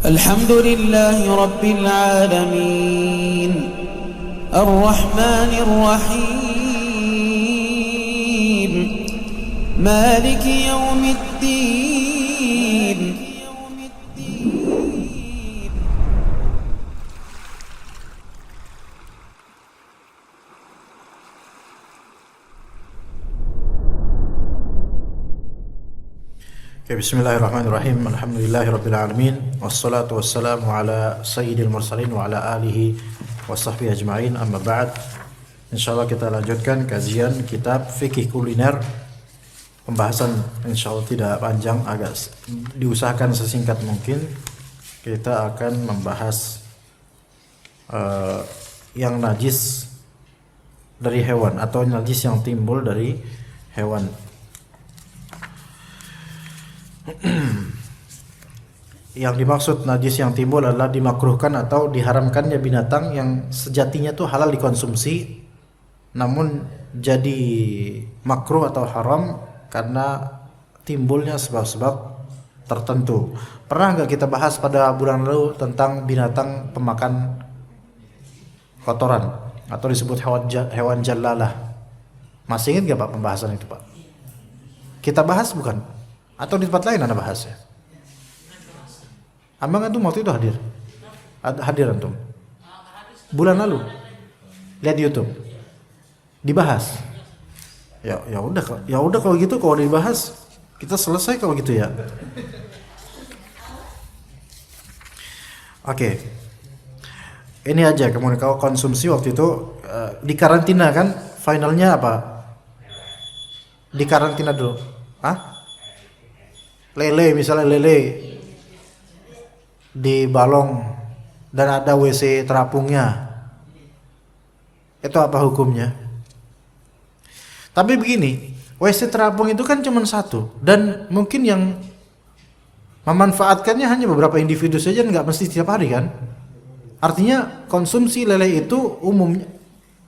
الحمد لله رب العالمين الرحمن الرحيم مالك يوم الدين Bismillahirrahmanirrahim. Alhamdulillahirabbil alamin. Wassalatu wassalamu ala sayyidil mursalin wa ala alihi washabbihi ajmain. Amma ba'd. Insyaallah kita lanjutkan kajian kitab fikih kuliner. Pembahasan insyaallah tidak panjang, agak diusahakan sesingkat mungkin. Kita akan membahas yang najis dari hewan atau najis yang timbul dari hewan. Yang dimaksud najis yang timbul adalah dimakruhkan atau diharamkannya binatang yang sejatinya tuh halal dikonsumsi, namun jadi makruh atau haram karena timbulnya sebab-sebab tertentu. Pernah nggak kita bahas pada bulan lalu tentang binatang pemakan kotoran atau disebut hewan jallalah? Masih ingat nggak Pak pembahasan itu Pak? Kita bahas bukan? Atau di tempat lain Anda bahas ya? Abang antum waktu itu hadir? Hadir antum? Bulan lalu? Lihat di YouTube? Dibahas? Ya udah kalau gitu, kalau dibahas kita selesai kalau gitu ya. Oke. Ini aja, kemudian kalau konsumsi waktu itu di karantina kan? Finalnya apa? Di karantina dulu. Hah? Lele, misalnya lele di balong dan ada WC terapungnya, itu apa hukumnya? Tapi begini, WC terapung itu kan cuma satu dan mungkin yang memanfaatkannya hanya beberapa individu saja, nggak mesti setiap hari kan? Artinya konsumsi lele itu umumnya,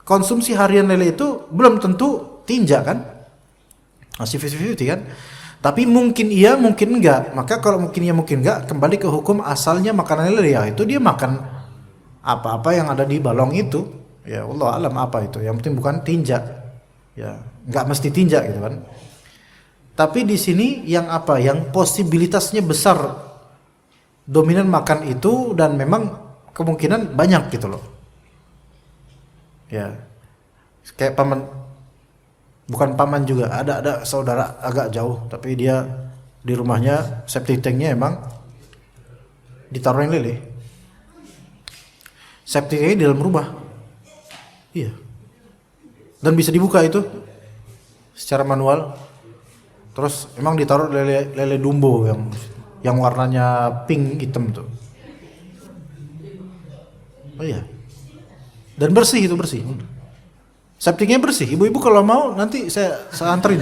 konsumsi harian lele itu belum tentu tinja kan? Masih 50-50 kan? Tapi mungkin iya, mungkin enggak. Maka kalau mungkin iya, mungkin enggak, kembali ke hukum asalnya makanan lele ya, itu dia makan apa-apa yang ada di balong itu. Ya Allah alam apa itu. Yang penting bukan tinja. Ya, enggak mesti tinja gitu kan. Tapi di sini yang apa? Yang posibilitasnya besar dominan makan itu dan memang kemungkinan banyak gitu loh. Ya. Kayak bukan paman juga, ada saudara agak jauh, tapi dia di rumahnya septic tanknya emang ditaruhin lele. Septic tanknya di dalam rumah, iya, dan bisa dibuka itu secara manual. Terus emang ditaruh lele Dumbo yang warnanya pink hitam tuh. Oh iya, dan bersih itu bersih. Septiknya bersih, ibu-ibu kalau mau nanti saya anterin.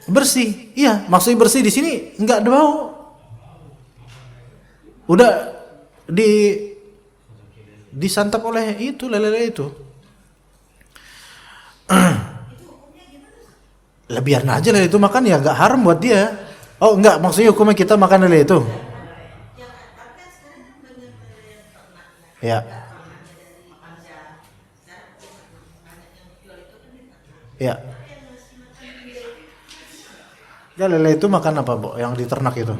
Bersih, iya, maksudnya bersih di sini nggak ada bau. Udah disantap oleh itu lele itu. Lah biarna aja lele itu makan ya, nggak haram buat dia. Oh nggak, maksudnya hukumnya kita makan lele itu. Ya. Ya. Ya lele itu makan apa, Bo? Yang diternak itu?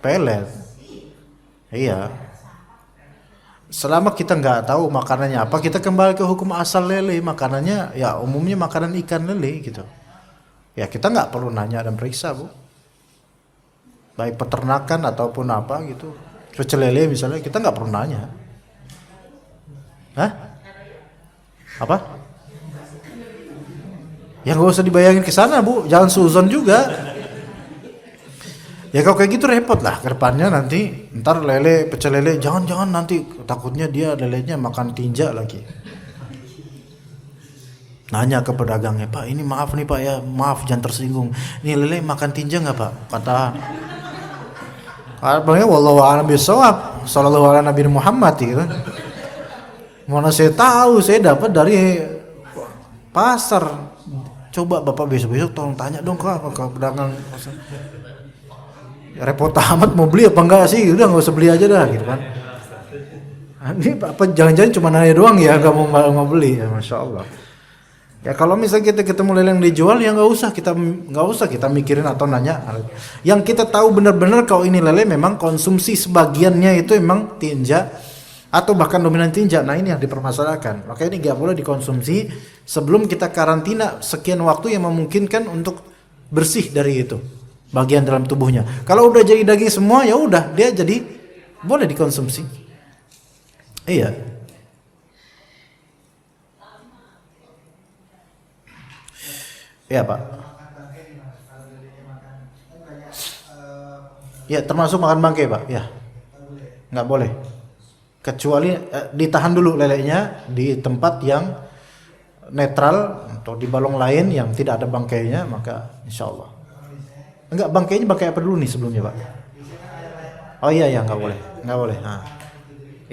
Pelet. Iya. Selama kita nggak tahu makanannya apa, kita kembali ke hukum asal lele. Makanannya ya umumnya makanan ikan lele gitu. Ya kita nggak perlu nanya dan periksa, Bu. Baik peternakan ataupun apa gitu. Pecel lele misalnya kita nggak perlu nanya. Hah? Apa? Ya gak usah dibayangin ke sana, Bu. Jangan suzon juga. Ya kalau kayak gitu repot lah ke depannya nanti. Ntar lele, pecel lele, jangan nanti takutnya dia lelenya makan tinja lagi. Nanya ke pedagangnya, Pak ini maaf nih Pak ya, maaf jangan tersinggung. Ini lele makan tinja nggak Pak? Kata Palingnya wallahu a'lam bishawab, sallallahu ala nabi Muhammad gitu. Mana saya tahu, saya dapat dari pasar. Coba Bapak besok-besok tolong tanya dong ke pedagang. repot amat mau beli apa enggak sih, udah nggak usah beli aja dah gitu kan. Ini apa jangan-jangan cuma nanya doang ya, nggak mau beli ya, masya Allah. Ya kalau misalnya kita ketemu lele yang dijual ya nggak usah kita mikirin atau nanya. Yang kita tahu benar-benar kalau ini lele memang konsumsi sebagiannya itu memang tinja atau bahkan dominan tinja. Nah ini yang dipermasalahkan. Makanya ini nggak boleh dikonsumsi sebelum kita karantina sekian waktu yang memungkinkan untuk bersih dari itu bagian dalam tubuhnya. Kalau udah jadi daging semua ya udah dia jadi boleh dikonsumsi. Iya. Ya Pak. Ya termasuk makan bangkai Pak. Ya. Nggak boleh. Kecuali ditahan dulu lelenya di tempat yang netral atau di balong lain yang tidak ada bangkainya, maka insya Allah. Enggak, bangkainya bangkai apa dulu nih sebelumnya Pak? Oh iya nggak boleh, nggak boleh. Nah.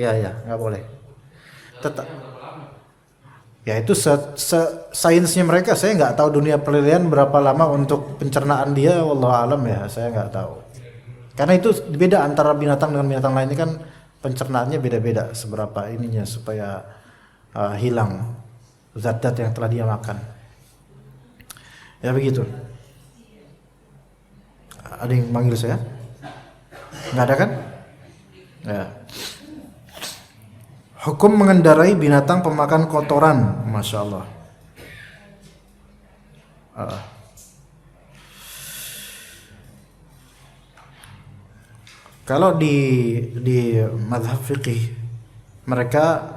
Iya nggak boleh. Tetap. Ya itu sainsnya mereka, saya nggak tahu dunia penelitian berapa lama untuk pencernaan dia, wallahu alam ya, saya nggak tahu. Karena itu beda antara binatang dengan binatang lainnya kan, pencernaannya beda-beda seberapa ininya supaya hilang zat-zat yang telah dia makan. Ya begitu. Ada yang manggil saya? Nggak ada kan? Ya. Hukum mengendarai binatang pemakan kotoran, masya Allah. Kalau di mazhab fikih mereka,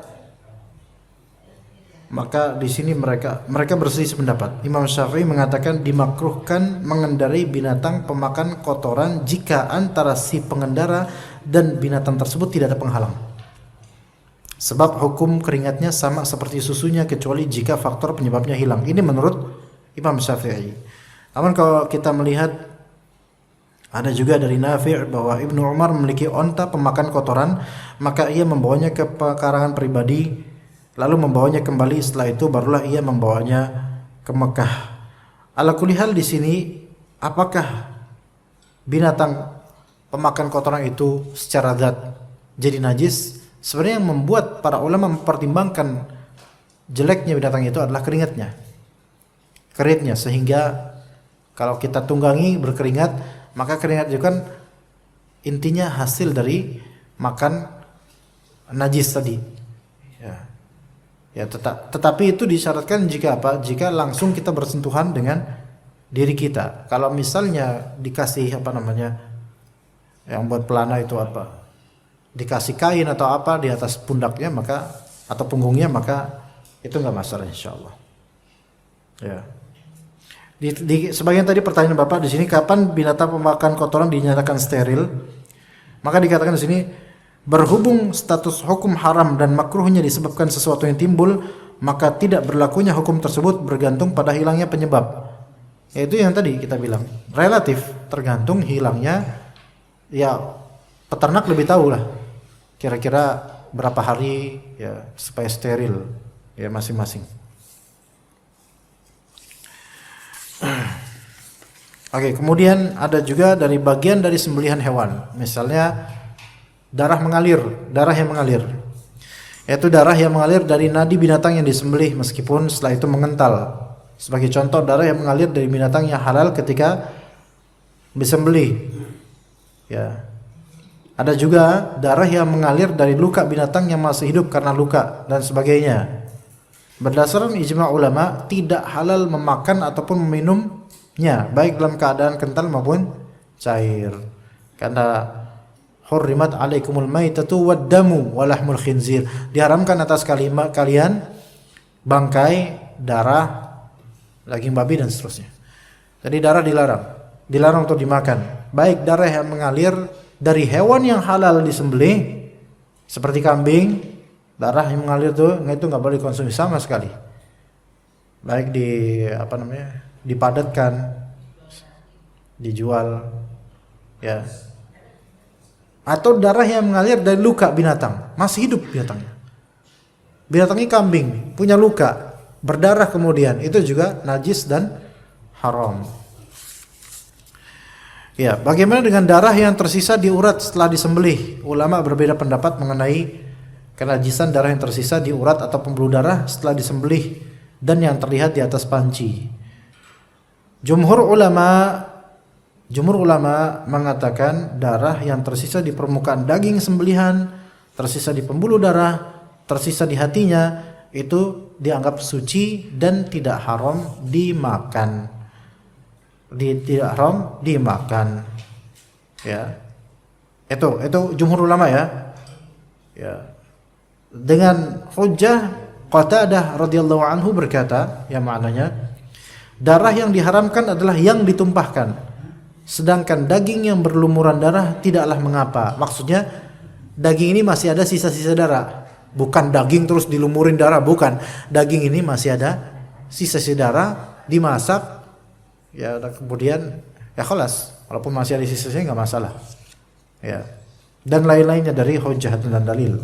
maka di sini mereka berselisih pendapat. Imam Syafi'i mengatakan dimakruhkan mengendarai binatang pemakan kotoran jika antara si pengendara dan binatang tersebut tidak ada penghalang. Sebab hukum keringatnya sama seperti susunya kecuali jika faktor penyebabnya hilang. Ini menurut Imam Syafi'i. Namun kalau kita melihat ada juga dari Nafi' bahwa Ibnu Umar memiliki onta pemakan kotoran, maka ia membawanya ke pekarangan pribadi, lalu membawanya kembali. Setelah itu barulah ia membawanya ke Mekah. Ala kulli hal di sini, apakah binatang pemakan kotoran itu secara zat jadi najis? Sebenarnya yang membuat para ulama mempertimbangkan jeleknya binatang itu adalah keringatnya, sehingga kalau kita tunggangi berkeringat, maka keringat itu kan intinya hasil dari makan najis tadi. Ya tetapi itu disyaratkan jika apa? Jika langsung kita bersentuhan dengan diri kita. Kalau misalnya dikasih yang buat pelana itu dikasih kain atau apa di atas pundaknya atau punggungnya, maka itu nggak masalah insyaallah. Ya. Di sebagian tadi pertanyaan Bapak di sini, kapan binatang pemakan kotoran dinyatakan steril? Maka dikatakan di sini, berhubung status hukum haram dan makruhnya disebabkan sesuatu yang timbul, maka tidak berlakunya hukum tersebut bergantung pada hilangnya penyebab. Yaitu yang tadi kita bilang, relatif tergantung hilangnya, ya peternak lebih tahu lah kira-kira berapa hari ya supaya steril ya masing-masing. Oke, kemudian ada juga dari bagian dari sembelihan hewan, misalnya darah yang mengalir, yaitu darah yang mengalir dari nadi binatang yang disembelih meskipun setelah itu mengental. Sebagai contoh, darah yang mengalir dari binatang yang halal ketika disembelih. Ya. Ada juga darah yang mengalir dari luka binatang yang masih hidup karena luka dan sebagainya. Berdasarkan ijma' ulama, tidak halal memakan ataupun meminumnya, baik dalam keadaan kental maupun cair. Karena hurrimat alaikumul maitatu waddamu walahmul khinzir. Diharamkan atas kalian bangkai, darah, daging babi dan seterusnya. Jadi darah dilarang untuk dimakan. Baik darah yang mengalir dari hewan yang halal disembelih seperti kambing, darah yang mengalir itu nggak boleh dikonsumsi sama sekali. Baik dipadatkan, dijual, ya. Atau darah yang mengalir dari luka binatang, masih hidup binatangnya. Binatangnya kambing, punya luka, berdarah kemudian, itu juga najis dan haram. Ya, bagaimana dengan darah yang tersisa di urat setelah disembelih? Ulama berbeda pendapat mengenai kenajisan darah yang tersisa di urat atau pembuluh darah setelah disembelih dan yang terlihat di atas panci. Jumhur ulama mengatakan darah yang tersisa di permukaan daging sembelihan, tersisa di pembuluh darah, tersisa di hatinya, itu dianggap suci dan tidak haram dimakan. Tidak haram dimakan. Ya. Itu jumhur ulama ya. Ya. Dengan hujjah Qatadah radhiyallahu anhu berkata, yang maknanya darah yang diharamkan adalah yang ditumpahkan, sedangkan daging yang berlumuran darah tidaklah mengapa. Maksudnya daging ini masih ada sisa-sisa darah, bukan daging terus dilumurin darah, bukan. Daging ini masih ada sisa-sisa darah, dimasak, ya kemudian ya khalas, walaupun masih ada sisa-sisa nggak masalah. Ya. Dan lain-lainnya dari hujjah dan dalil.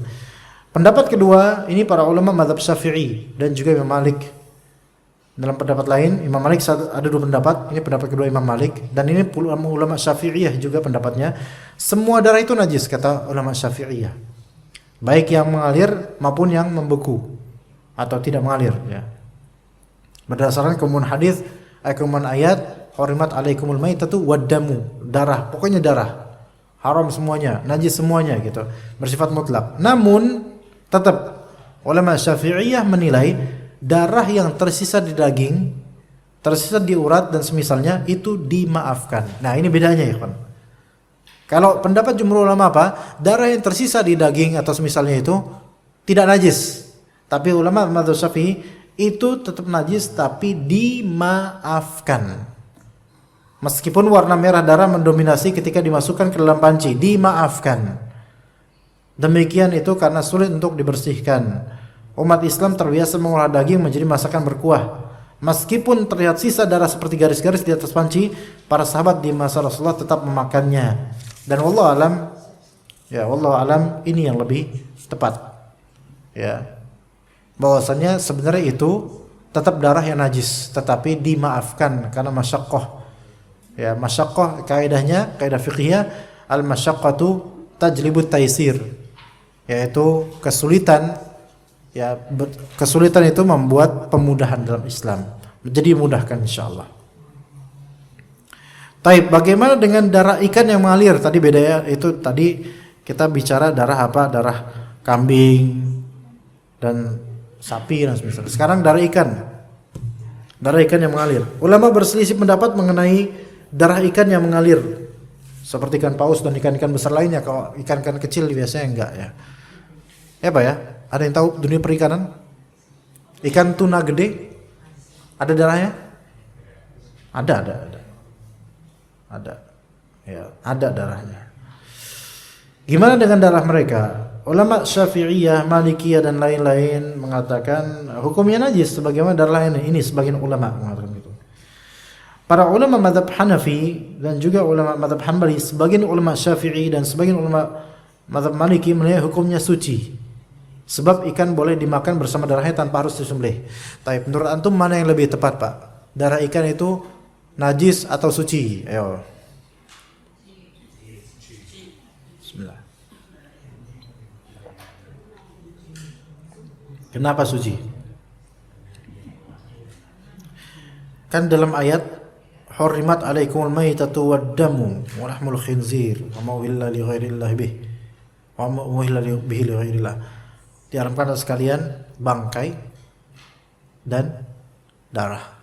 Pendapat kedua, ini para ulama mazhab Syafi'i dan juga Imam Malik. Dalam pendapat lain, Imam Malik ada dua pendapat. Ini pendapat kedua Imam Malik dan ini ulama Syafi'iyah juga pendapatnya. Semua darah itu najis kata ulama Syafi'iyah. Baik yang mengalir maupun yang membeku atau tidak mengalir ya. Berdasarkan keumuman hadis, keumuman ayat, hurimat alaikumul maitatu waddamu, darah, pokoknya darah. Haram semuanya, najis semuanya gitu. Bersifat mutlak. Namun tetap ulama Syafi'iyah menilai darah yang tersisa di daging, tersisa di urat dan semisalnya itu dimaafkan. Nah, ini bedanya ya, kan. Kalau pendapat jumhur ulama apa? Darah yang tersisa di daging atau semisalnya itu tidak najis. Tapi ulama mazhab Syafi'i itu tetap najis tapi dimaafkan. Meskipun warna merah darah mendominasi ketika dimasukkan ke dalam panci, dimaafkan. Demikian itu karena sulit untuk dibersihkan. Umat Islam terbiasa mengolah daging menjadi masakan berkuah. Meskipun terlihat sisa darah seperti garis-garis di atas panci, para sahabat di masa Rasulullah tetap memakannya. Dan wallahu alam ini yang lebih tepat. Ya. Bahwasanya sebenarnya itu tetap darah yang najis, tetapi dimaafkan karena masyaqqah. Ya, masyaqqah kaidahnya, kaidah fiqhiyah, al-masyaqqatu tajlibut taisir. Yaitu kesulitan, ya kesulitan itu membuat pemudahan dalam Islam. Jadi mudahkan insyaallah. Taib, bagaimana dengan darah ikan yang mengalir? Tadi beda ya, itu tadi kita bicara darah apa? Darah kambing dan sapi dan sebagainya. Sekarang darah ikan. Darah ikan yang mengalir. Ulama berselisih pendapat mengenai darah ikan yang mengalir. Seperti ikan paus dan ikan-ikan besar lainnya. Kalau ikan-ikan kecil biasanya enggak ya. Ya Pak ya? Ada yang tahu dunia perikanan? Ikan tuna gede ada darahnya? Ada. Ya, ada darahnya. Gimana dengan darah mereka? Ulama Syafi'iyah, Malikiyah dan lain-lain mengatakan hukumnya najis sebagaimana darah lain. Ini sebagian ulama mengatakan gitu. Para ulama mazhab Hanafi dan juga ulama mazhab Hambali, sebagian ulama Syafi'i dan sebagian ulama mazhab Maliki menilai hukumnya suci. Sebab ikan boleh dimakan bersama darahnya tanpa harus disembelih. Tapi menurut antum mana yang lebih tepat, Pak? Darah ikan itu najis atau suci? Ayo. Bismillah. Kenapa suci? Kan dalam ayat hurrimat alaikumul maitatu waddamu wa lahmul khinzir wa ma uhilla li ghairillah bih wa ma uhilla bihi li ghairillah. Diharamkan atas sekalian bangkai dan darah.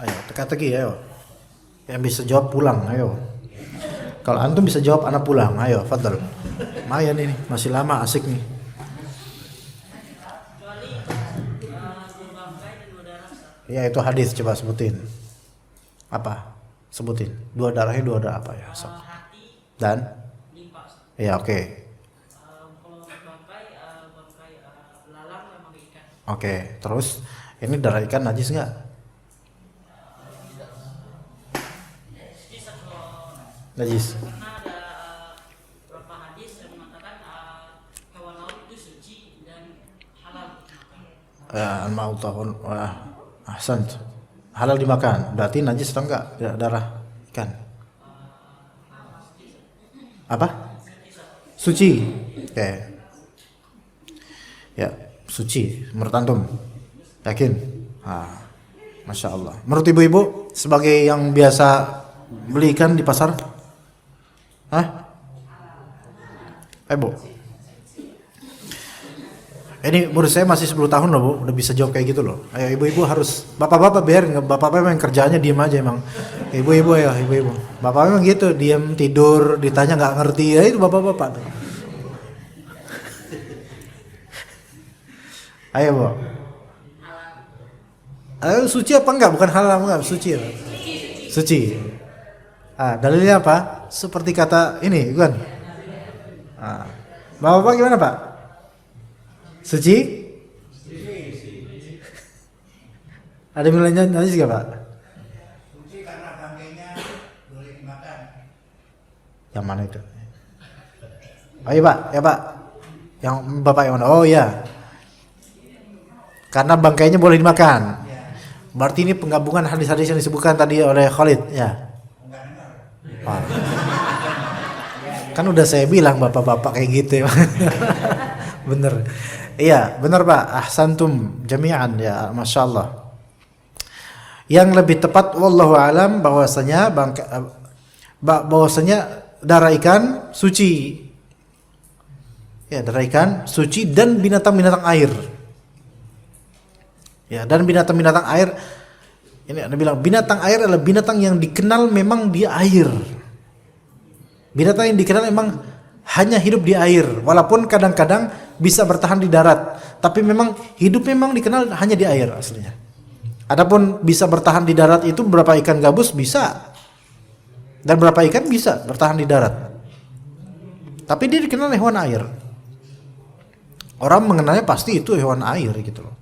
Ayo teka-teki ayo. Yang bisa jawab pulang ayo. Kalau antum bisa jawab anak pulang ayo fadhal. Lumayan ini masih lama asik nih. Ya itu hadis, coba sebutin. Apa? Sebutin. Dua darahnya dua darah apa ya? Dan? Ya oke. Oke, terus ini darah ikan najis nggak? Najis. Karena ada beberapa hadis yang mengatakan hewan laut itu suci dan halal. Al-ma'u tahun ahsant. halal dimakan. Berarti najis atau enggak darah ikan? Apa? Suci. Oke. Ya, suci menurut antum. Yakin? Masya Allah. Menurut ibu-ibu sebagai yang biasa beli ikan di pasar? Bu. Ini menurut saya masih 10 tahun loh Bu, udah bisa jawab kayak gitu loh. Ayo ibu-ibu harus, bapak-bapak biar bapak-bapak memang kerjaannya diem aja emang. Ibu-ibu ya, ibu-ibu. Bapak memang gitu, diem tidur, ditanya nggak ngerti, ya itu bapak-bapak tuh. Ayo Bu. Suci apa enggak? Bukan halal enggak, suci ya. Suci. Dalilnya apa? Seperti kata ini, kan? Bapak-bapak gimana Pak? Suci? Ada yang lainnya nanti juga Pak? Suci karena bangkainya boleh dimakan. Yang mana itu? Oh iya Pak, ya Pak. Yang Bapak yang mana? Oh iya. Karena bangkainya boleh dimakan. Berarti ini penggabungan hadis-hadis yang disebutkan tadi oleh Khalid, ya. Kan udah saya bilang bapak-bapak kayak gitu ya. Bener. Iya, bener Pak. Ahsantum jami'an ya, Masya Allah. Yang lebih tepat wallahu alam bahwasanya darah ikan suci. Ya, darah ikan suci dan binatang-binatang air. Ya, dan binatang-binatang air ini Anda bilang binatang air adalah binatang yang dikenal memang di air. Binatang yang dikenal memang hanya hidup di air, walaupun kadang-kadang bisa bertahan di darat, tapi memang hidup memang dikenal hanya di air aslinya. Adapun bisa bertahan di darat itu beberapa ikan gabus bisa, dan beberapa ikan bisa bertahan di darat. Tapi dia dikenal hewan air. Orang mengenalnya pasti itu hewan air gitu loh.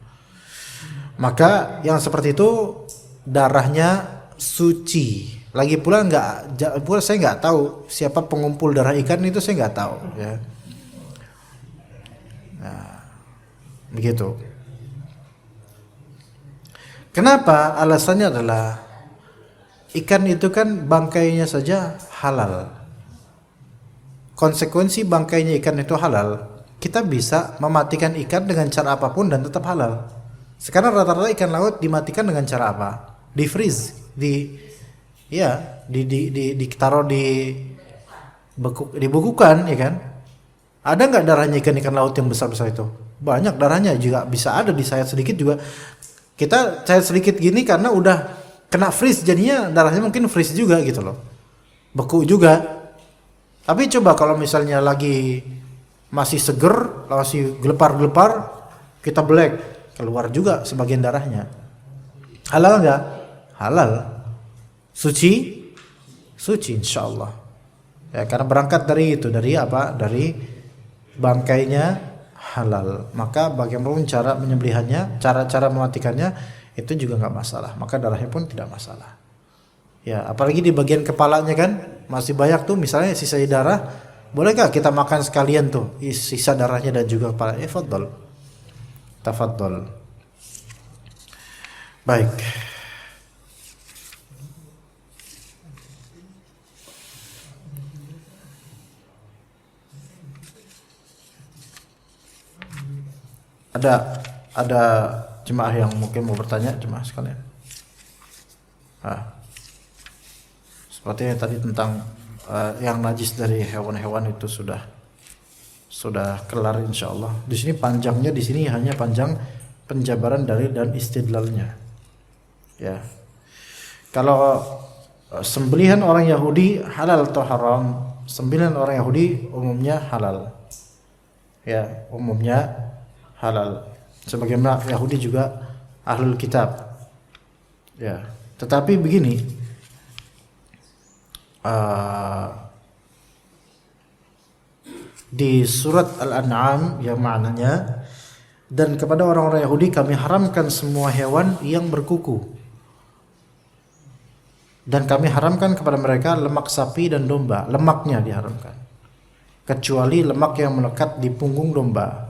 Maka yang seperti itu darahnya suci. Lagi pula saya nggak tahu siapa pengumpul darah ikan itu, saya nggak tahu ya. Nah, begitu. Kenapa? Alasannya adalah ikan itu kan bangkainya saja halal. Konsekuensi bangkainya ikan itu halal, kita bisa mematikan ikan dengan cara apapun dan tetap halal. Sekarang rata-rata ikan laut dimatikan dengan cara apa? Di freeze, ditaruh dibekukan, ya kan? Ada nggak darahnya ikan laut yang besar-besar itu? Banyak darahnya, juga bisa ada disayat sedikit juga. Kita sayat sedikit gini karena udah kena freeze, jadinya darahnya mungkin freeze juga gitu loh. Beku juga. Tapi coba kalau misalnya lagi masih seger, masih gelepar-gelepar, kita black, keluar juga sebagian darahnya. Halal nggak? Halal. Suci? Suci insyaallah. Ya, karena berangkat dari itu, dari apa? Dari bangkainya halal. Maka bagaimanapun cara menyembelihannya, cara-cara mematikannya itu juga nggak masalah. Maka darahnya pun tidak masalah. Ya, apalagi di bagian kepalanya kan masih banyak tuh, misalnya sisa darah, bolehkah kita makan sekalian tuh sisa darahnya dan juga kepala? Fadhal. Tafadhal. Baik. Ada jemaah yang mungkin mau bertanya, jemaah sekalian. Sepertinya tadi tentang yang najis dari hewan-hewan itu sudah kelar insyaallah. Di sini panjangnya, di sini hanya panjang penjabaran dalil dan istidlalnya. Ya. Kalau sembelihan orang Yahudi halal atau haram? Sembelihan orang Yahudi umumnya halal. Ya, umumnya halal. Sebagaimana Yahudi juga ahlul kitab. Ya, tetapi begini, di surat Al-An'am yang maknanya, dan kepada orang-orang Yahudi kami haramkan semua hewan yang berkuku, dan kami haramkan kepada mereka lemak sapi dan domba, lemaknya diharamkan, kecuali lemak yang melekat di punggung domba,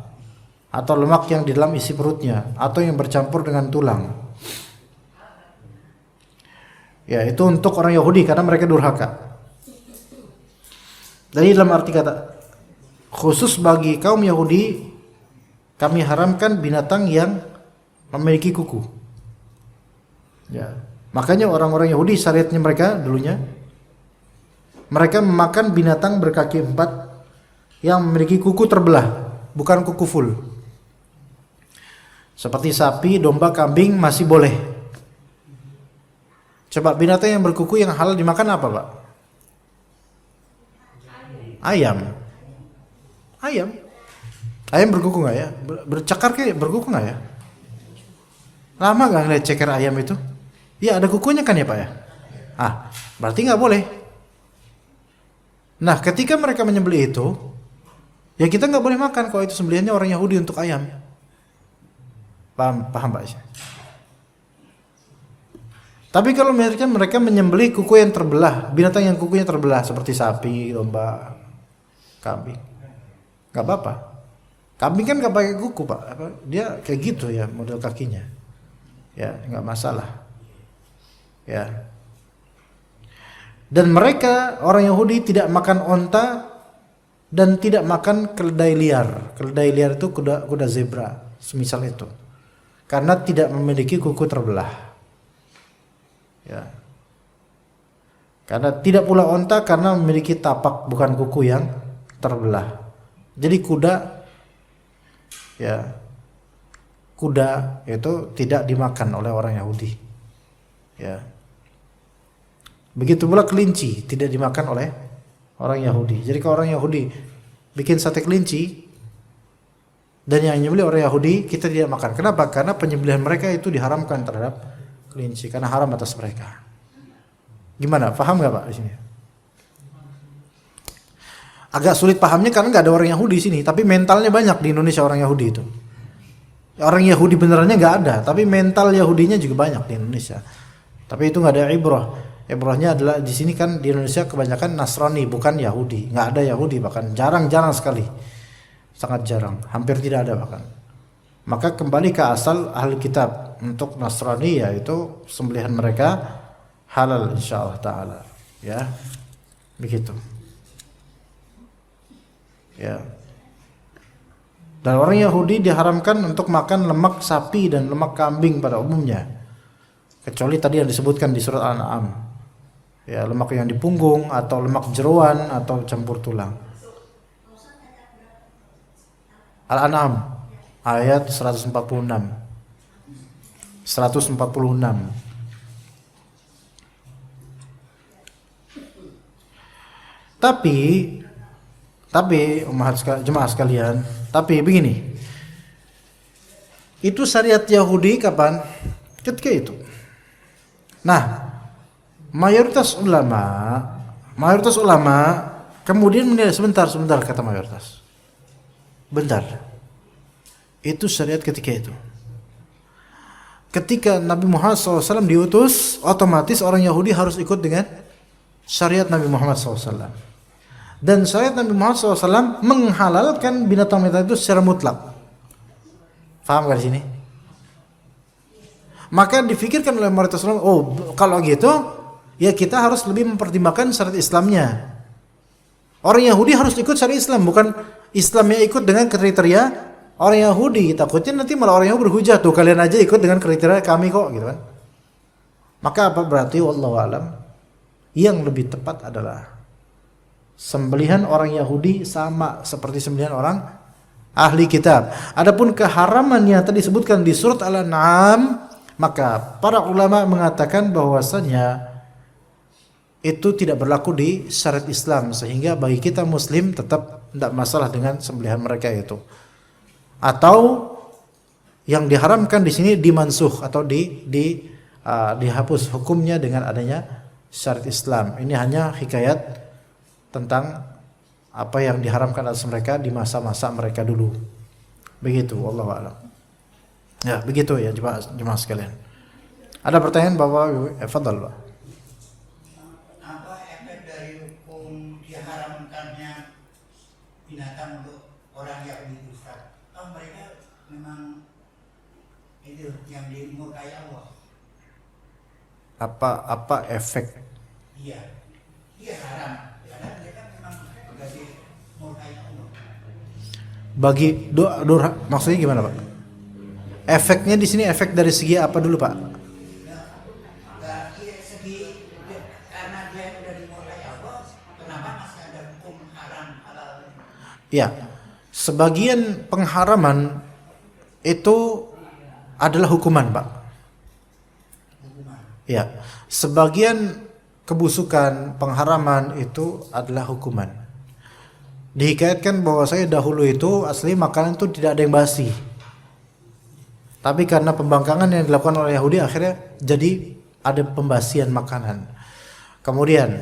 atau lemak yang di dalam isi perutnya, atau yang bercampur dengan tulang. Ya, itu untuk orang Yahudi karena mereka durhaka. Jadi dalam arti kata khusus bagi kaum Yahudi kami haramkan binatang yang memiliki kuku. Ya. Makanya orang-orang Yahudi syariatnya mereka dulunya mereka memakan binatang berkaki 4 yang memiliki kuku terbelah, bukan kuku full. Seperti sapi, domba, kambing masih boleh. Coba binatang yang berkuku yang halal dimakan apa, Pak? Ayam. Ayam. Ayam berkuku nggak ya? Bercakar kayak berkuku nggak ya? Lama nggak ngeliat ceker ayam itu? Ya ada kukunya kan ya Pak ya? Berarti nggak boleh. Nah ketika mereka menyembelih itu, ya kita nggak boleh makan kalau itu sembelihannya orang Yahudi untuk ayam. Paham Pak? Tapi kalau mereka menyembelih kuku yang terbelah, binatang yang kukunya terbelah seperti sapi, domba, kambing, nggak apa-apa. Kambing kan nggak pakai kuku Pak, dia kayak gitu ya model kakinya, ya nggak masalah, ya. Dan mereka orang Yahudi tidak makan onta dan tidak makan keledai liar. Keledai liar itu kuda zebra, semisal itu, karena tidak memiliki kuku terbelah, ya. Karena tidak pula onta karena memiliki tapak bukan kuku yang terbelah. Jadi kuda itu tidak dimakan oleh orang Yahudi, ya. Begitu pula kelinci tidak dimakan oleh orang Yahudi. Jadi kalau orang Yahudi bikin sate kelinci dan yang nyembelih orang Yahudi, kita tidak makan. Kenapa? Karena penyembelihan mereka itu diharamkan terhadap kelinci karena haram atas mereka. Gimana? Paham nggak Pak di sini? Agak sulit pahamnya karena nggak ada orang Yahudi di sini, tapi mentalnya banyak di Indonesia orang Yahudi itu. Orang Yahudi benerannya nggak ada, tapi mental Yahudinya juga banyak di Indonesia. Tapi itu nggak ada ibrah. Ibrahnya adalah di sini kan di Indonesia kebanyakan Nasrani bukan Yahudi. Nggak ada Yahudi bahkan jarang sekali, sangat jarang, hampir tidak ada bahkan. Maka kembali ke asal ahli kitab untuk Nasrani yaitu sembelihan mereka halal insyaallah taala, ya begitu. Ya. Dan orang Yahudi diharamkan untuk makan lemak sapi dan lemak kambing pada umumnya. Kecuali tadi yang disebutkan di surat Al-An'am. Ya, lemak yang di punggung atau lemak jeroan atau campur tulang. Al-An'am ayat 146. 146. Tapi jemaah sekalian, tapi begini, itu syariat Yahudi kapan? Ketika itu. Nah, mayoritas ulama kemudian menilai sebentar kata mayoritas. Bentar. Itu syariat ketika itu. Ketika Nabi Muhammad SAW diutus, otomatis orang Yahudi harus ikut dengan syariat Nabi Muhammad SAW. Dan syariat Nabi Muhammad SAW menghalalkan binatang-binatang itu secara mutlak. Faham gak di sini? Maka difikirkan oleh mayoritas ulama, kalau gitu, ya kita harus lebih mempertimbangkan syariat Islamnya. Orang Yahudi harus ikut syariat Islam, bukan Islamnya ikut dengan kriteria orang Yahudi. Takutnya nanti malah orang Yahudi berhujah, tuh kalian aja ikut dengan kriteria kami kok, gitu kan? Maka apa berarti? Wallahu alam, yang lebih tepat adalah sembelihan orang Yahudi sama seperti sembelihan orang ahli kitab. Adapun keharaman yang tadi disebutkan di surat Al-An'am, maka para ulama mengatakan bahwasanya itu tidak berlaku di syariat Islam, sehingga bagi kita muslim tetap tidak masalah dengan sembelihan mereka itu. Atau yang diharamkan di sini dimansuh atau dihapus hukumnya dengan adanya syariat Islam. Ini hanya hikayat tentang apa yang diharamkan atas mereka di masa-masa mereka dulu. Begitu, wallahu a'lam. Ya, begitu ya jemaah sekalian. Ada pertanyaan Bapak? Fadhal, Pak. Apa efek dari hukum diharamkannya binatang untuk orang Yahudi Ustaz? Mereka memang itu yang dimurkai Allah. apa efek? Iya, iya haram. Karena mereka memang sebagai murkanya Allah. Bagi maksudnya gimana, Pak? Efeknya di sini efek dari segi apa dulu, Pak? Dari segi karena dia sudah dimurkai Allah, kenapa masih ada hukum haram halal? Ya, sebagian pengharaman itu adalah hukuman, Pak. Ya, sebagian kebusukan pengharaman itu adalah hukuman. Dihikayatkan bahwa saya dahulu itu asli makanan itu tidak ada yang basi. Tapi karena pembangkangan yang dilakukan oleh Yahudi akhirnya jadi ada pembasian makanan. Kemudian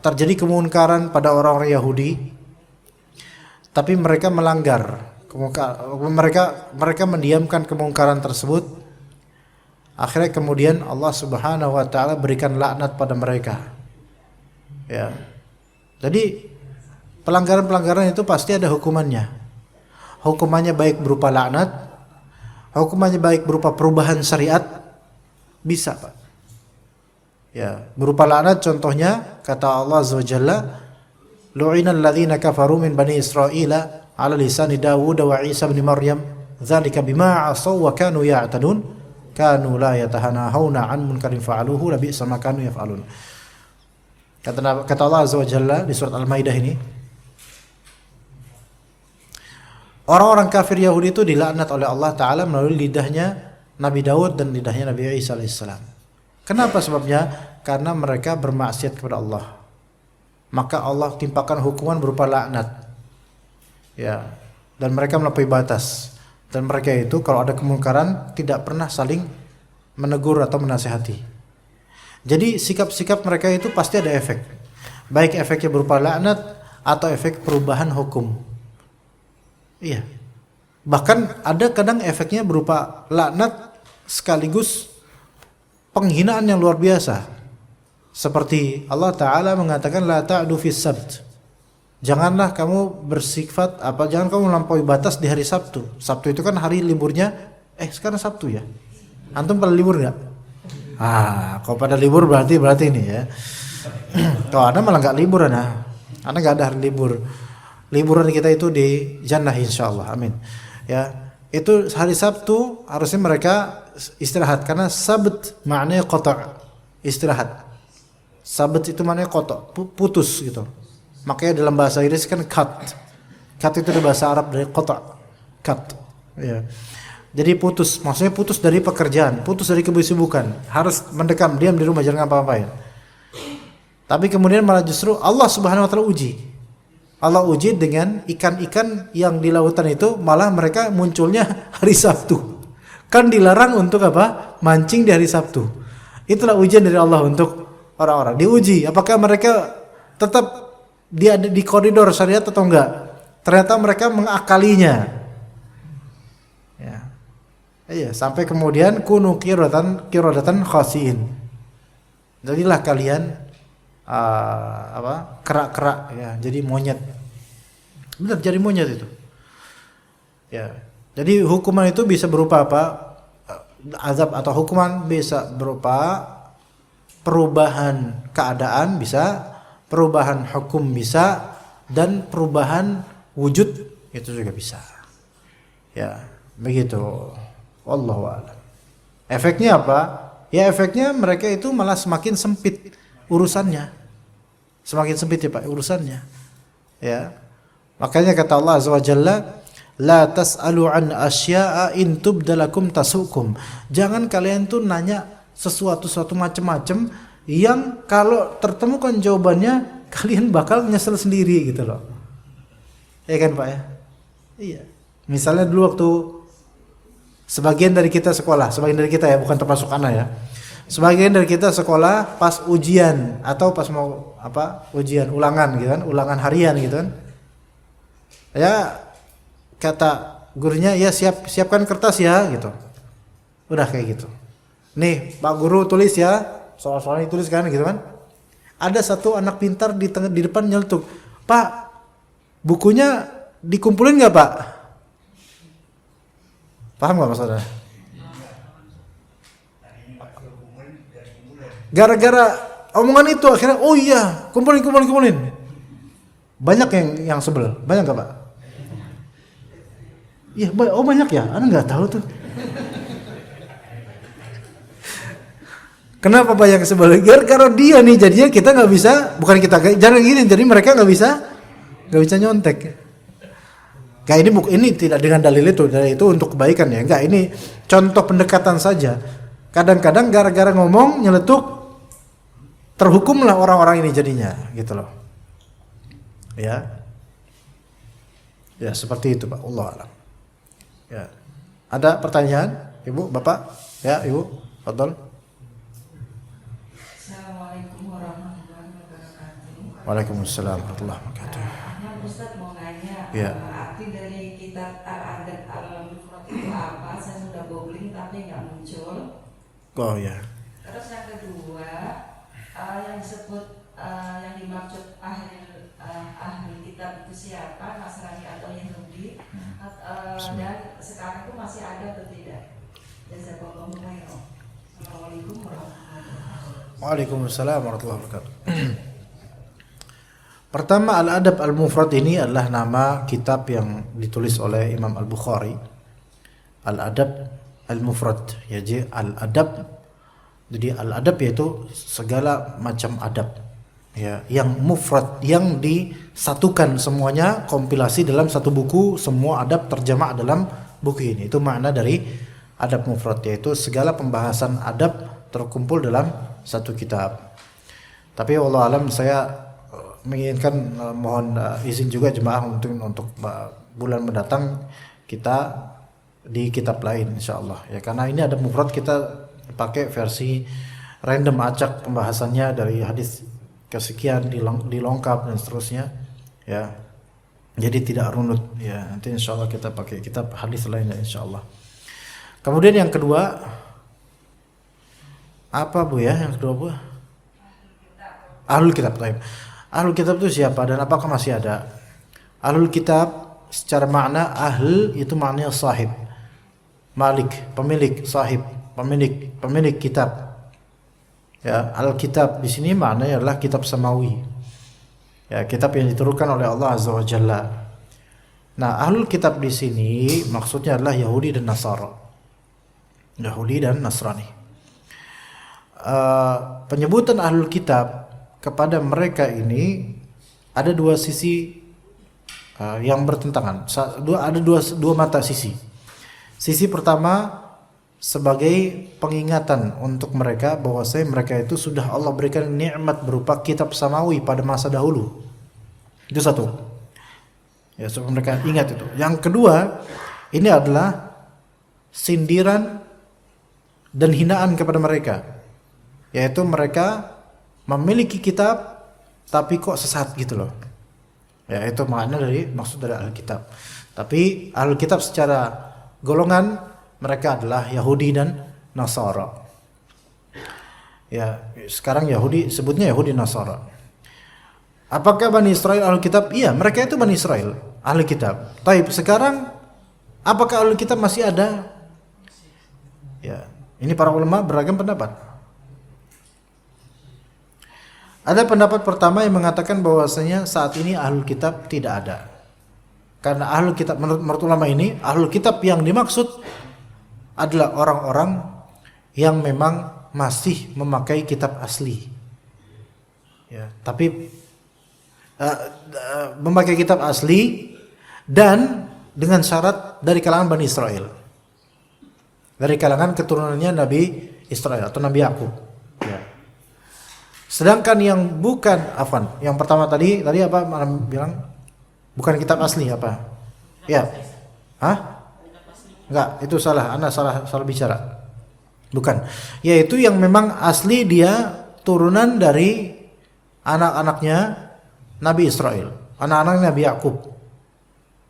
terjadi kemungkaran pada orang-orang Yahudi, tapi mereka melanggar. Mereka mendiamkan kemungkaran tersebut. Akhirnya kemudian Allah Subhanahu wa taala berikan laknat pada mereka. Ya. Jadi pelanggaran-pelanggaran itu pasti ada hukumannya. Hukumannya baik berupa laknat, hukumannya baik berupa perubahan syariat, bisa, Pak. Ya, berupa laknat contohnya kata Allah Azza wa Jalla, lu'inal ladzina kafaru min bani Israila ala lisani Dawud wa Isa bin Maryam dzalika bima 'asaw wa kanu ya'tadun kanu la yatahanahuna 'an munkarin fa'aluhu labi'sa ma kanu yaf'alun. Kata Allah Azza wa Jalla di surat Al-Maidah ini, orang-orang kafir Yahudi itu dilaknat oleh Allah Ta'ala melalui lidahnya Nabi Daud dan lidahnya Nabi Isa alaihissalam. Kenapa sebabnya? Karena mereka bermaksiat kepada Allah. Maka Allah timpakan hukuman berupa laknat. Ya, dan mereka melampaui batas. Dan mereka itu kalau ada kemungkaran tidak pernah saling menegur atau menasihati. Jadi sikap-sikap mereka itu pasti ada efek. Baik efeknya berupa laknat atau efek perubahan hukum. Iya. Bahkan ada kadang efeknya berupa laknat sekaligus penghinaan yang luar biasa. Seperti Allah Ta'ala mengatakan la ta'du fis sabt. Janganlah kamu bersifat jangan kamu melampaui batas di hari Sabtu. Sabtu itu kan hari liburnya. Sekarang Sabtu ya. Antum pada libur enggak? Kalau pada libur berarti ini ya. Kalau Anda malah enggak libur Anda enggak ada hari libur. Liburan kita itu di jannah insyaallah. Amin. Ya, itu hari Sabtu harusnya mereka istirahat karena sabt maknanya qata', istirahat. Sabt itu maknanya qata', putus gitu. Makanya dalam bahasa Inggris kan cut. Cut itu dari bahasa Arab dari qata', cut. Ya. Jadi putus, maksudnya putus dari pekerjaan, putus dari kesibukan, harus mendekam, diam di rumah jangan ngapa-ngapain. Tapi kemudian malah justru Allah Subhanahu wa taala uji. Allah uji dengan ikan-ikan yang di lautan itu malah mereka munculnya hari Sabtu. Kan dilarang untuk apa? Mancing di hari Sabtu. Itulah ujian dari Allah untuk orang-orang. Diuji apakah mereka tetap dia di koridor syariat atau enggak. Ternyata mereka mengakalinya. Ya. Iya, sampai kemudian kunu qiradatan khasiin. Jadilah kalian kerak-kerak ya, jadi monyet. Benar, jadi monyet itu. Ya. Jadi hukuman itu bisa berupa apa? Azab atau hukuman bisa berupa perubahan keadaan bisa, perubahan hukum bisa, dan perubahan wujud itu juga bisa. Ya, begitu. Wallahu a'lam. Efeknya apa? Ya efeknya mereka itu malah semakin sempit urusannya. Semakin sempit ya Pak urusannya. Ya. Makanya kata Allah Azza wa Jalla, la tas'alu an asya'a in tubdalakum tasukum. Jangan kalian tuh nanya sesuatu macam-macam yang kalau tertemukan jawabannya kalian bakal nyesel sendiri gitu loh. Ya kan Pak ya? Iya. Misalnya dulu waktu sebagian dari kita sekolah, sebagian dari kita ya, bukan termasuk anak ya. Sebagian dari kita sekolah pas ujian atau pas mau ujian ulangan gitu kan, ulangan harian gitu kan. Ya kata gurunya ya siapkan kertas ya gitu. Udah kayak gitu. Nih Pak Guru tulis ya, soal-soalnya ditulis kan gitu kan. Ada satu anak pintar di depan nyeletuk, "Pak, bukunya dikumpulin nggak Pak?" Paham nggak maksudnya? Gara-gara omongan itu akhirnya, oh iya, kumpulin. Banyak yang sebel, banyak nggak Pak? Iya, oh banyak ya, Anda nggak tahu tuh. Kenapa banyak yang sebel? Karena dia nih jadinya kita nggak bisa, bukan kita, jangan gini, jadi mereka nggak bisa nyontek. Kayak ini tidak dengan dalil itu untuk kebaikan ya, enggak, ini contoh pendekatan saja. Kadang-kadang gara-gara ngomong nyeletuk, terhukumlah orang-orang ini jadinya, gitu loh. Ya seperti itu Pak, Allah alam. Ya, ada pertanyaan, Ibu, Bapak? Ya, Ibu, fadhal. Assalamualaikum warahmatullahi wabarakatuh. Waalaikumsalam warahmatullahi wabarakatuh. Ustaz mau nanya, Ya. arti dari kitab Al-Adab Al-Mufrad itu apa? Saya sudah googling tapi nggak muncul. Oh ya. Terus yang kedua, yang disebut yang dimaksud ahli kitab itu siapa? Nasrani atau Yahudi? Dan sekarang itu masih ada atau tidak? Jazakallahu khairan. Assalamualaikum warahmatullahi wabarakatuh. Waalaikumsalam warahmatullahi wabarakatuh. Pertama, Al-Adab Al-Mufrad ini adalah nama kitab yang ditulis oleh Imam Al-Bukhari. Al-Adab Al-Mufrad, ya, jadi Al-Adab. Jadi Al-Adab yaitu segala macam adab, ya, yang mufrad, yang disatukan semuanya, kompilasi dalam satu buku, semua adab terjemah dalam buku ini. Itu makna dari adab mufrad, yaitu segala pembahasan adab terkumpul dalam satu kitab. Tapi wallahu alam, saya menginginkan mohon izin juga jemaah untuk bulan mendatang kita di kitab lain insyaallah, ya, karena ini adab mufrad kita pakai versi random, acak pembahasannya dari hadis kesekian dilengkap dan seterusnya, ya, jadi tidak runut, ya. Nanti insyaallah kita pakai kitab hadis lainnya insyaallah. Kemudian yang kedua apa Bu ya? Yang kedua Bu, Ahlul Kitab. Ahlul Kitab itu siapa dan apakah masih ada? Ahlul Kitab secara makna ahl itu maknanya sahib, malik, pemilik, sahib, pemilik kitab. Ya, Al-Kitab di sini maknanya adalah kitab samawi. Ya, kitab yang diturunkan oleh Allah Azza wa Jalla. Nah, Ahlul Kitab di sini maksudnya adalah Yahudi dan Nasara. Yahudi dan Nasrani. Penyebutan Ahlul Kitab kepada mereka ini ada dua sisi yang bertentangan. Ada dua mata sisi. Sisi pertama sebagai pengingatan untuk mereka bahwasanya mereka itu sudah Allah berikan nikmat berupa kitab samawi pada masa dahulu. Itu satu. Ya, supaya mereka ingat itu. Yang kedua, ini adalah sindiran dan hinaan kepada mereka. Yaitu mereka memiliki kitab tapi kok sesat gitu loh. Ya, itu makna maksud dari Alkitab. Tapi Alkitab secara golongan mereka adalah Yahudi dan Nasara. Ya, sekarang Yahudi sebutnya Yahudi Nasara. Apakah Bani Israel Ahlul Kitab? Iya, mereka itu Bani Israel Ahlul Kitab. Tapi sekarang apakah Ahlul Kitab masih ada? Ya, ini para ulama beragam pendapat. Ada pendapat pertama yang mengatakan bahwasanya saat ini Ahlul Kitab tidak ada. Karena Ahlul Kitab menurut ulama ini, Ahlul Kitab yang dimaksud adalah orang-orang yang memang masih memakai kitab asli. Ya, tapi memakai kitab asli dan dengan syarat dari kalangan Bani Israel. Dari kalangan keturunannya Nabi Israel atau Nabi Yakub. Ya. Sedangkan yang bukan, yang pertama tadi apa bilang? Bukan kitab asli apa? Ya. Hah? Enggak, itu salah. Anda salah bicara. Bukan. Yaitu yang memang asli dia turunan dari anak-anaknya Nabi Israel, anak-anak Nabi Yakub.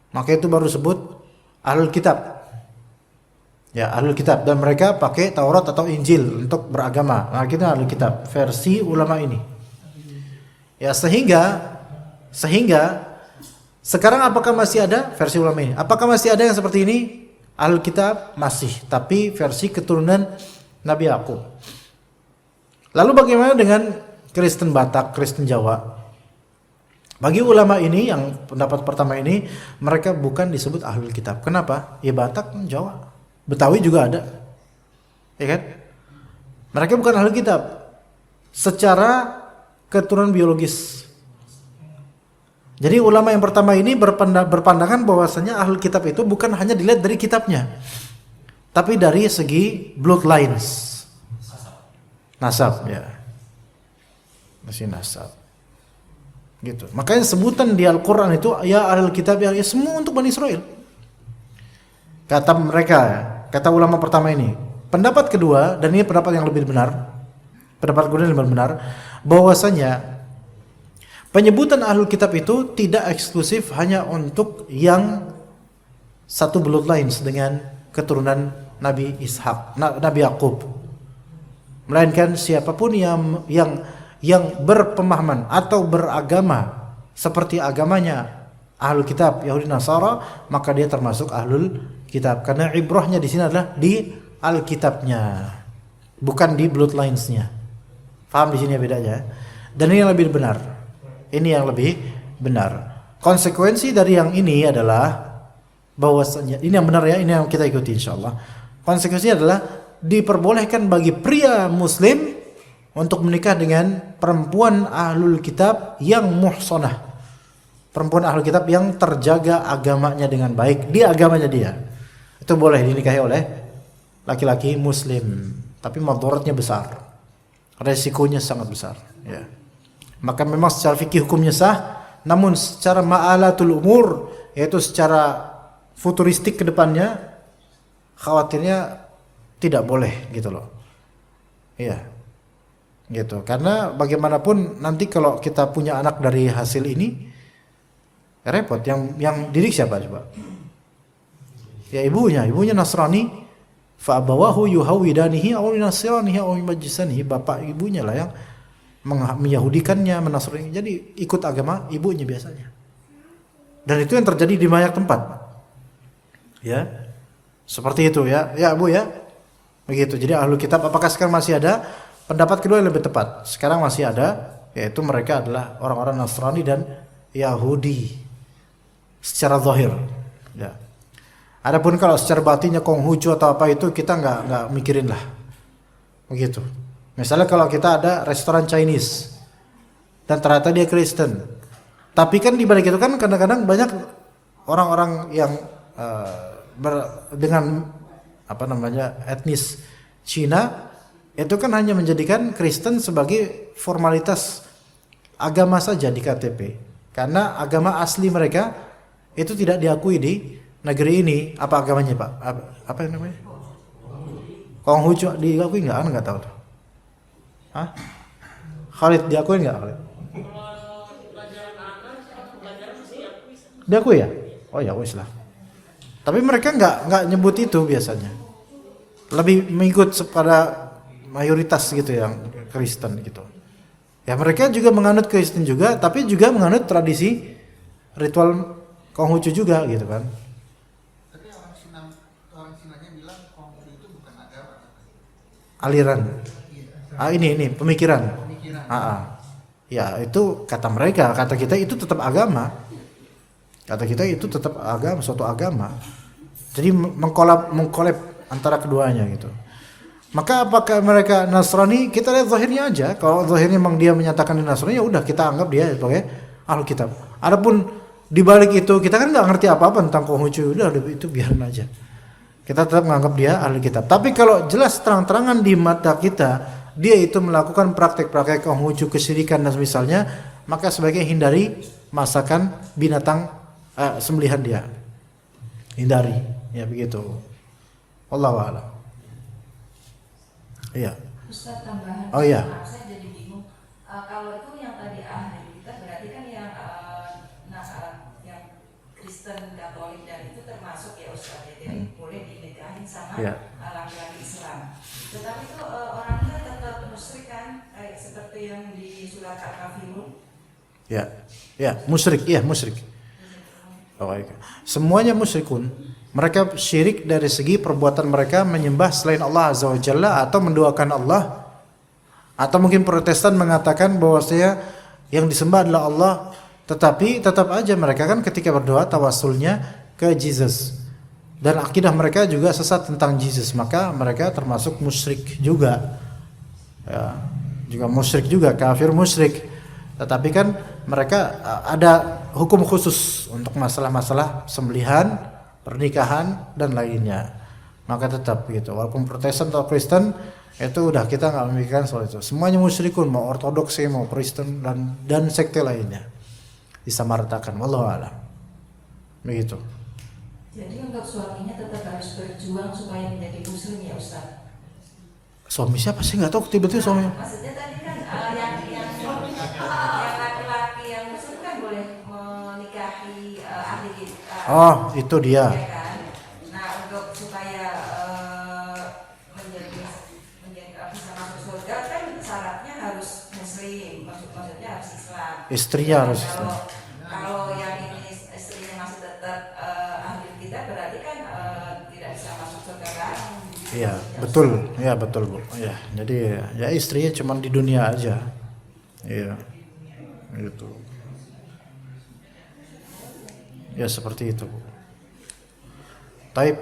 Maka itu baru sebut Ahlul Kitab. Ya, Ahlul Kitab, dan mereka pakai Taurat atau Injil untuk beragama. Nah, kita Ahlul Kitab versi ulama ini. Ya, sehingga sekarang apakah masih ada versi ulama ini? Apakah masih ada yang seperti ini? Ahlul kitab masih, tapi versi keturunan Nabi Yakub. Lalu bagaimana dengan Kristen Batak, Kristen Jawa? Bagi ulama ini yang pendapat pertama ini, mereka bukan disebut ahlul kitab. Kenapa? Ya Batak, Jawa, Betawi juga ada, ya kan? Mereka bukan ahlul kitab secara keturunan biologis. Jadi ulama yang pertama ini berpandangan bahwasanya ahlul kitab itu bukan hanya dilihat dari kitabnya, tapi dari segi bloodlines, nasab, ya, masih nasab. Gitu. Makanya sebutan di Al-Quran itu ya ahlul kitab ya semua untuk Bani Israel. Kata mereka, kata ulama pertama ini. Pendapat kedua, dan ini pendapat yang lebih benar, pendapat kedua yang lebih benar, bahwasanya penyebutan ahlul kitab itu tidak eksklusif hanya untuk yang satu bloodlines dengan keturunan Nabi Ishak, Nabi Yakub, melainkan siapapun yang berpemahaman atau beragama seperti agamanya ahlul kitab Yahudi Nasara, maka dia termasuk ahlul kitab. Karena ibrahnya di sini adalah di alkitabnya, bukan di bloodlinesnya. Paham di sini bedanya? Dan ini yang lebih benar. Ini yang lebih benar. Konsekuensi dari yang ini adalah bahwasanya ini yang benar ya, ini yang kita ikuti insyaallah. Konsekuensinya adalah diperbolehkan bagi pria muslim untuk menikah dengan perempuan ahlul kitab yang muhsanah. Perempuan ahlul kitab yang terjaga agamanya dengan baik di agamanya dia. Itu boleh dinikahi oleh laki-laki muslim, tapi madharatnya besar. Resikonya sangat besar, ya. Maka memang secara fikih hukumnya sah, namun secara ma'alatul umur, yaitu secara futuristik ke depannya, khawatirnya tidak boleh gitu loh. Iya. Gitu. Karena bagaimanapun nanti kalau kita punya anak dari hasil ini repot. Yang didik siapa coba? Ya ibunya Nasrani, fa abawahu yuhawidanihi aw yunasiranihi aw yumajjisanihi, bapak ibunya lah yang menyahudikannya, menasrani. Jadi ikut agama ibunya biasanya. Dan itu yang terjadi di banyak tempat. Ya. Seperti itu ya. Ya, Bu ya. Begitu. Jadi ahlul kitab apakah sekarang masih ada? Pendapat kedua yang lebih tepat. Sekarang masih ada, yaitu mereka adalah orang-orang Nasrani dan Yahudi secara zahir. Ya. Adapun kalau secara batinnya Konghucu atau apa itu kita nggak mikirin lah. Begitu. Misalnya kalau kita ada restoran Chinese dan ternyata dia Kristen, tapi kan di balik itu kan kadang-kadang banyak orang-orang yang dengan apa namanya etnis Cina, itu kan hanya menjadikan Kristen sebagai formalitas agama saja di KTP. Karena agama asli mereka itu tidak diakui di negeri ini. Apa agamanya Pak? Apa yang namanya? Konghucu diakui nggak? Anda nggak tahu tuh. Hah? Khalid diakui nggak Khalid? Diakui ya? Oh ya wis lah. Tapi mereka nggak nyebut itu biasanya. Lebih mengikut pada mayoritas gitu yang Kristen gitu. Ya mereka juga menganut Kristen juga, tapi juga menganut tradisi ritual Konghucu juga gitu kan. Tapi orang Sinanya bilang Konghucu itu bukan agama. Aliran. Ini pemikiran. Ya itu kata mereka, kata kita itu tetap agama. Kata kita itu tetap agama, suatu agama. Jadi mengkolab antara keduanya gitu. Maka apakah mereka Nasrani? Kita lihat zahirnya aja. Kalau zahirnya memang dia menyatakan Nasrani, ya udah kita anggap dia sebagai ahlul kitab. Adapun di balik itu kita kan nggak ngerti apa-apa tentang Konghucu, udah itu biarin aja. Kita tetap menganggap dia ahlul kitab. Tapi kalau jelas terang-terangan di mata kita dia itu melakukan praktek-praktek Konghucu, kesyirikan dan misalnya, maka sebaiknya hindari masakan binatang sembelihan dia. Hindari, ya begitu. Wallahu a'lam. Iya. Ustaz tambahan. Oh iya. Saya jadi bingung. Kalau itu yang tadi ahli kita berarti kan yang yang Kristen Katolik dan itu termasuk ya Ustaz. Jadi boleh dinikahin sama laki-laki Islam. Tetapi itu orangnya tetap musyrik kan, seperti yang di surat Al-Kafirun. Ya, musyrik, iya musyrik. Oh, semuanya musyrikun. Mereka syirik dari segi perbuatan mereka menyembah selain Allah Azza wa Jalla atau mendoakan Allah. Atau mungkin Protestan mengatakan bahwasanya yang disembah adalah Allah, tetapi tetap aja mereka kan ketika berdoa tawasulnya ke Jesus. Dan akidah mereka juga sesat tentang Jesus, maka mereka termasuk musyrik juga. Ya, juga musyrik juga, kafir musyrik. Tetapi kan mereka ada hukum khusus untuk masalah-masalah sembelihan, pernikahan dan lainnya. Maka tetap gitu. Walaupun Protestan atau Kristen itu udah kita nggak memikirkan soal itu. Semuanya musyrikun, mau ortodoks, mau Kristen dan sekte lainnya. Disamaratakan. Wallahu a'lam. Begitu. Jadi untuk suaminya tetap harus berjuang supaya menjadi muslim ya Ustaz. Suami siapa sih, nggak tahu tiba-tiba suami. Maksudnya tadi kan yang laki-laki yang muslim kan boleh menikahi ahli kita. Oh, itu dia. Ya kan? Nah, untuk supaya menjadi bisa masuk surga kan syaratnya harus muslim, maksudnya harus Islam. Istrinya harus Islam. Kalau yang ini istrinya masih tetap ahli kita berarti kan tidak bisa masuk surga kan? Iya, betul. Iya, betul, Bu. Iya, jadi ya istrinya cuma di dunia aja. Iya. Gitu. Ya seperti itu, Bu. Taib,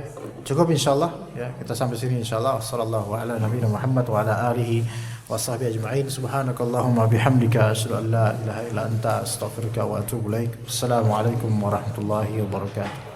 cukup insyaallah ya, kita sampai sini insyaallah. Wassallallahu ala nabiyina Muhammad wa ala alihi washabbihi ajma'in. Subhanakallahumma bihamdika asyhadu an la ilaha illa anta astaghfiruka wa atubu ilaik. Assalamualaikum warahmatullahi wabarakatuh.